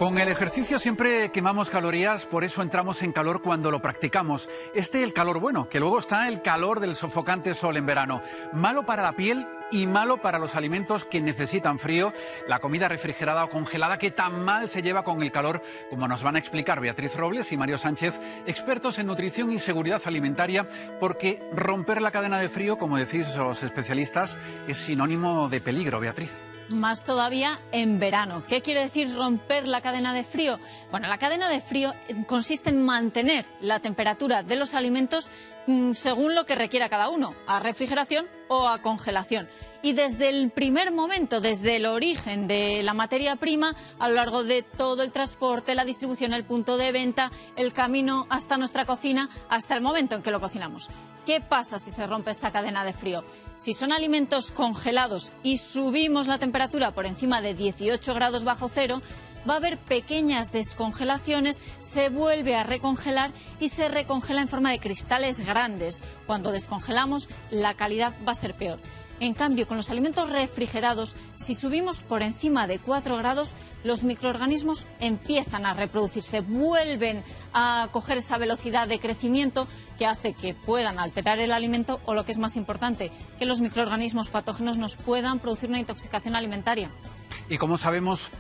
Con el ejercicio siempre quemamos calorías, por eso entramos en calor cuando lo practicamos. El calor bueno, que luego está el calor del sofocante sol en verano. Malo para la piel y malo para los alimentos que necesitan frío, la comida refrigerada o congelada que tan mal se lleva con el calor, como nos van a explicar Beatriz Robles y Mario Sánchez, expertos en nutrición y seguridad alimentaria, porque romper la cadena de frío, como decís los especialistas, es sinónimo de peligro, Beatriz. Más todavía en verano. ¿Qué quiere decir romper la cadena de frío? Bueno, la cadena de frío consiste en mantener la temperatura de los alimentos según lo que requiera cada uno, a refrigeración o a congelación. Y desde el primer momento, desde el origen de la materia prima, a lo largo de todo el transporte, la distribución, el punto de venta, el camino hasta nuestra cocina, hasta el momento en que lo cocinamos. ¿Qué pasa si se rompe esta cadena de frío? Si son alimentos congelados y subimos la temperatura por encima de 18 grados bajo cero, va a haber pequeñas descongelaciones, se vuelve a recongelar y se recongela en forma de cristales grandes. Cuando descongelamos, la calidad va a ser peor. En cambio, con los alimentos refrigerados, si subimos por encima de 4 grados, los microorganismos empiezan a reproducirse, vuelven a coger esa velocidad de crecimiento que hace que puedan alterar el alimento o, lo que es más importante, que los microorganismos patógenos nos puedan producir una intoxicación alimentaria. ¿Y cómo sabemos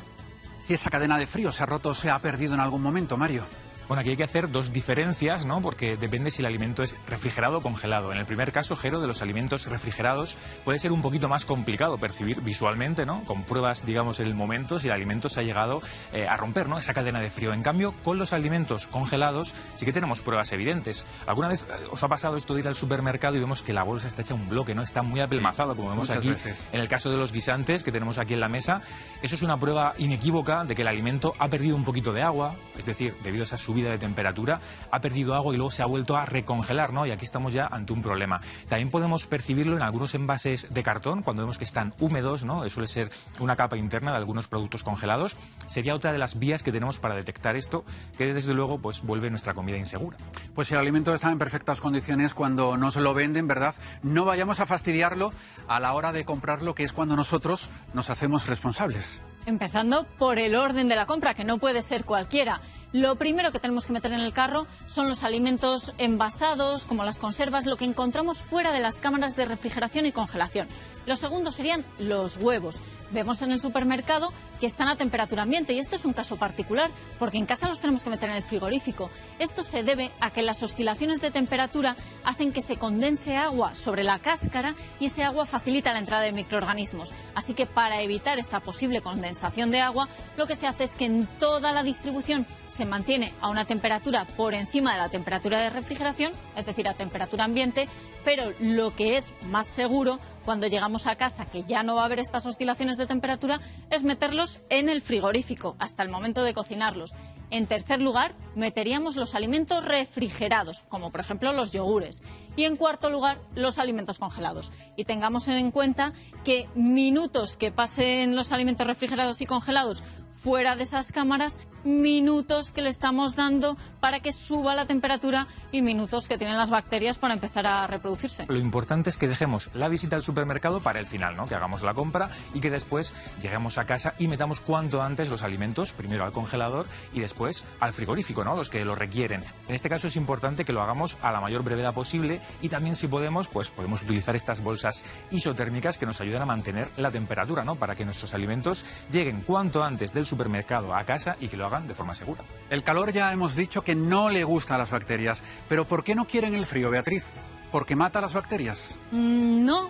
si esa cadena de frío se ha roto o se ha perdido en algún momento, Mario? Bueno, aquí hay que hacer dos diferencias, ¿no? Porque depende si el alimento es refrigerado o congelado. En el primer caso, Jero, de los alimentos refrigerados, puede ser un poquito más complicado percibir visualmente, ¿no? Con pruebas, digamos, en el momento, si el alimento se ha llegado a romper, ¿no? Esa cadena de frío. En cambio, con los alimentos congelados sí que tenemos pruebas evidentes. ¿Alguna vez os ha pasado esto de ir al supermercado y vemos que la bolsa está hecha un bloque, ¿no? Está muy apelmazado, como vemos aquí en el caso de los guisantes que tenemos aquí en la mesa? Eso es una prueba inequívoca de que el alimento ha perdido un poquito de agua, es decir, debido a esa subida de temperatura, ha perdido agua y luego se ha vuelto a recongelar, ¿no? Y aquí estamos ya ante un problema. También podemos percibirlo en algunos envases de cartón, cuando vemos que están húmedos, ¿no? Suele ser una capa interna de algunos productos congelados. Sería otra de las vías que tenemos para detectar esto, que desde luego pues vuelve nuestra comida insegura. Pues si el alimento está en perfectas condiciones cuando nos lo venden, ¿verdad? No vayamos a fastidiarlo a la hora de comprarlo, que es cuando nosotros nos hacemos responsables. Empezando por el orden de la compra, que no puede ser cualquiera. Lo primero que tenemos que meter en el carro son los alimentos envasados, como las conservas, lo que encontramos fuera de las cámaras de refrigeración y congelación. Lo segundo serían los huevos. Vemos en el supermercado que están a temperatura ambiente y este es un caso particular porque en casa los tenemos que meter en el frigorífico. Esto se debe a que las oscilaciones de temperatura hacen que se condense agua sobre la cáscara y ese agua facilita la entrada de microorganismos. Así que para evitar esta posible condensación de agua, lo que se hace es que en toda la distribución se mantiene a una temperatura por encima de la temperatura de refrigeración, es decir, a temperatura ambiente, pero lo que es más seguro cuando llegamos a casa, que ya no va a haber estas oscilaciones de temperatura, es meterlos en el frigorífico hasta el momento de cocinarlos. En tercer lugar, meteríamos los alimentos refrigerados, como por ejemplo los yogures. Y en cuarto lugar, los alimentos congelados. Y tengamos en cuenta que minutos que pasen los alimentos refrigerados y congelados fuera de esas cámaras, minutos que le estamos dando para que suba la temperatura y minutos que tienen las bacterias para empezar a reproducirse. Lo importante es que dejemos la visita al supermercado para el final, ¿no? Que hagamos la compra y que después lleguemos a casa y metamos cuanto antes los alimentos, primero al congelador y después al frigorífico, ¿no? Los que lo requieren. En este caso es importante que lo hagamos a la mayor brevedad posible y también, si podemos, pues podemos utilizar estas bolsas isotérmicas que nos ayudan a mantener la temperatura, ¿no? Para que nuestros alimentos lleguen cuanto antes del supermercado a casa y que lo hagan de forma segura. El calor ya hemos dicho que no le gusta a las bacterias, pero ¿por qué no quieren el frío, Beatriz? ¿Porque mata a las bacterias? No,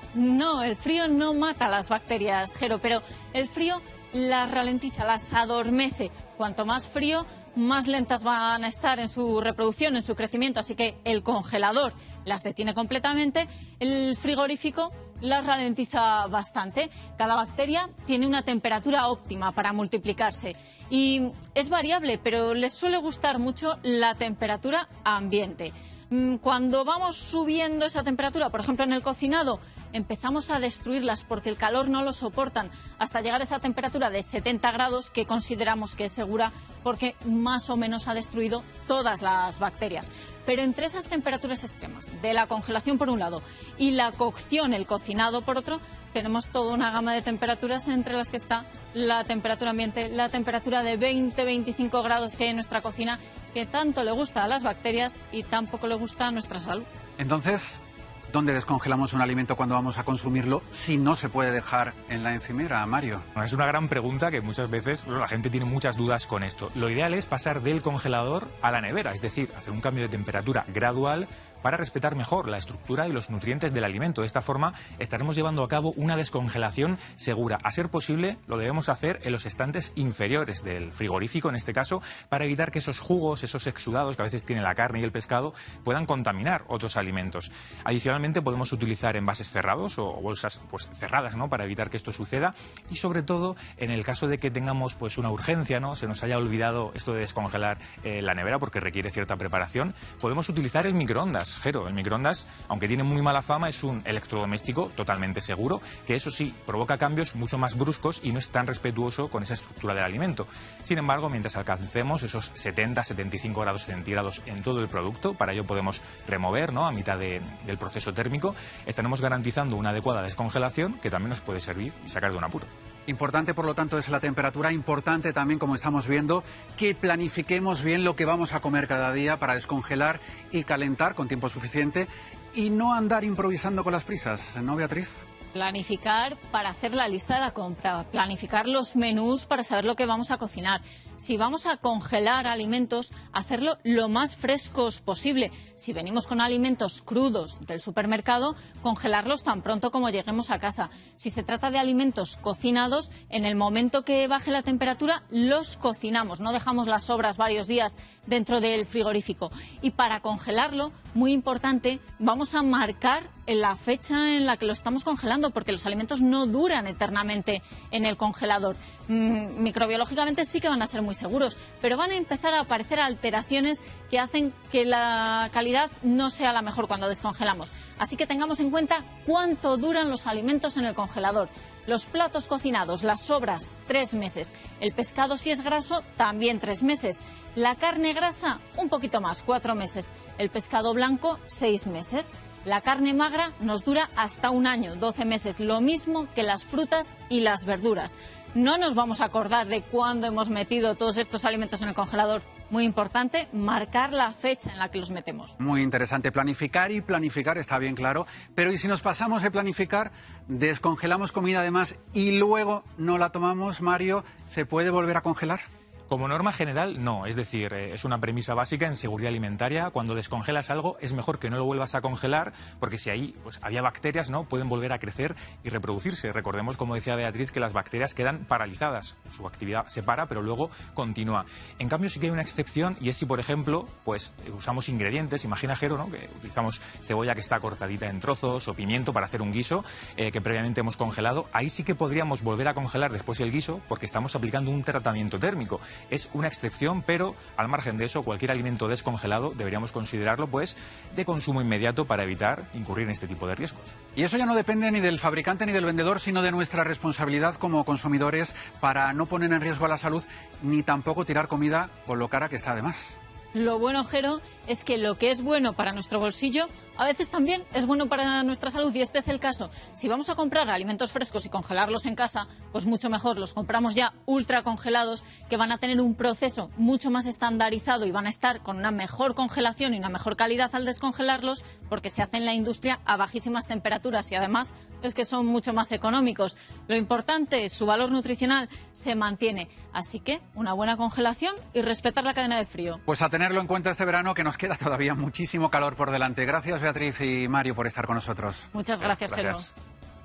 el frío no mata a las bacterias, Jero, pero el frío las ralentiza, las adormece. Cuanto más frío, más lentas van a estar en su reproducción, en su crecimiento, así que el congelador las detiene completamente, el frigorífico las ralentiza bastante. Cada bacteria tiene una temperatura óptima para multiplicarse y es variable, pero les suele gustar mucho la temperatura ambiente. Cuando vamos subiendo esa temperatura, por ejemplo en el cocinado, empezamos a destruirlas porque el calor no lo soportan hasta llegar a esa temperatura de 70 grados que consideramos que es segura porque más o menos ha destruido todas las bacterias. Pero entre esas temperaturas extremas, de la congelación por un lado y la cocción, el cocinado por otro, tenemos toda una gama de temperaturas entre las que está la temperatura ambiente, la temperatura de 20-25 grados que hay en nuestra cocina, que tanto le gusta a las bacterias y tampoco le gusta a nuestra salud. Entonces, ¿dónde descongelamos un alimento cuando vamos a consumirlo si no se puede dejar en la encimera, Mario? Es una gran pregunta que muchas veces la gente tiene muchas dudas con esto. Lo ideal es pasar del congelador a la nevera, es decir, hacer un cambio de temperatura gradual para respetar mejor la estructura y los nutrientes del alimento. De esta forma estaremos llevando a cabo una descongelación segura. A ser posible, lo debemos hacer en los estantes inferiores del frigorífico, en este caso, para evitar que esos jugos, esos exudados que a veces tiene la carne y el pescado, puedan contaminar otros alimentos. Adicionalmente, podemos utilizar envases cerrados o bolsas cerradas, ¿no?, para evitar que esto suceda. Y sobre todo, en el caso de que tengamos una urgencia, ¿no?, se nos haya olvidado esto de descongelar la nevera porque requiere cierta preparación, podemos utilizar el microondas. Jero, el microondas, aunque tiene muy mala fama, es un electrodoméstico totalmente seguro, que eso sí, provoca cambios mucho más bruscos y no es tan respetuoso con esa estructura del alimento. Sin embargo, mientras alcancemos esos 70-75 grados centígrados en todo el producto, para ello podemos remover, ¿no?, a mitad del proceso térmico, estaremos garantizando una adecuada descongelación que también nos puede servir y sacar de un apuro. Importante, por lo tanto, es la temperatura. Importante también, como estamos viendo, que planifiquemos bien lo que vamos a comer cada día para descongelar y calentar con tiempo suficiente y no andar improvisando con las prisas, ¿no, Beatriz? Planificar para hacer la lista de la compra, planificar los menús para saber lo que vamos a cocinar. Si vamos a congelar alimentos, hacerlo lo más frescos posible. Si venimos con alimentos crudos del supermercado, congelarlos tan pronto como lleguemos a casa. Si se trata de alimentos cocinados, en el momento que baje la temperatura, los cocinamos. No dejamos las sobras varios días dentro del frigorífico. Y para congelarlo, muy importante, vamos a marcar la fecha en la que lo estamos congelando, porque los alimentos no duran eternamente en el congelador. Microbiológicamente sí que van a ser muy seguros, pero van a empezar a aparecer alteraciones que hacen que la calidad no sea la mejor cuando descongelamos. Así que tengamos en cuenta cuánto duran los alimentos en el congelador. Los platos cocinados, las sobras, 3 meses. El pescado, si es graso, también 3 meses. La carne grasa, un poquito más, 4 meses. El pescado blanco, 6 meses. La carne magra nos dura hasta 1 año, 12 meses, lo mismo que las frutas y las verduras. No nos vamos a acordar de cuándo hemos metido todos estos alimentos en el congelador. Muy importante, marcar la fecha en la que los metemos. Muy interesante, planificar y planificar, está bien claro. Pero ¿y si nos pasamos de planificar, descongelamos comida además y luego no la tomamos, Mario? ¿Se puede volver a congelar? Como norma general, no. Es decir, es una premisa básica en seguridad alimentaria. Cuando descongelas algo, es mejor que no lo vuelvas a congelar, porque si ahí había bacterias, ¿no?, pueden volver a crecer y reproducirse. Recordemos, como decía Beatriz, que las bacterias quedan paralizadas. Su actividad se para, pero luego continúa. En cambio, sí que hay una excepción, y es si, por ejemplo, usamos ingredientes. Imagina, Jero, ¿no?, que utilizamos cebolla que está cortadita en trozos o pimiento para hacer un guiso que previamente hemos congelado. Ahí sí que podríamos volver a congelar después el guiso, porque estamos aplicando un tratamiento térmico. Es una excepción, pero al margen de eso, cualquier alimento descongelado deberíamos considerarlo de consumo inmediato para evitar incurrir en este tipo de riesgos. Y eso ya no depende ni del fabricante ni del vendedor, sino de nuestra responsabilidad como consumidores para no poner en riesgo a la salud ni tampoco tirar comida con lo cara que está de más. Lo bueno, Jero, es que lo que es bueno para nuestro bolsillo a veces también es bueno para nuestra salud, y este es el caso. Si vamos a comprar alimentos frescos y congelarlos en casa, pues mucho mejor. Los compramos ya ultra congelados, que van a tener un proceso mucho más estandarizado y van a estar con una mejor congelación y una mejor calidad al descongelarlos, porque se hace en la industria a bajísimas temperaturas y además es que son mucho más económicos. Lo importante es su valor nutricional se mantiene. Así que una buena congelación y respetar la cadena de frío. Pues a tenerlo en cuenta este verano, que nos queda todavía muchísimo calor por delante. Gracias, Beatriz y Mario, por estar con nosotros. Muchas gracias, Jero. Gracias.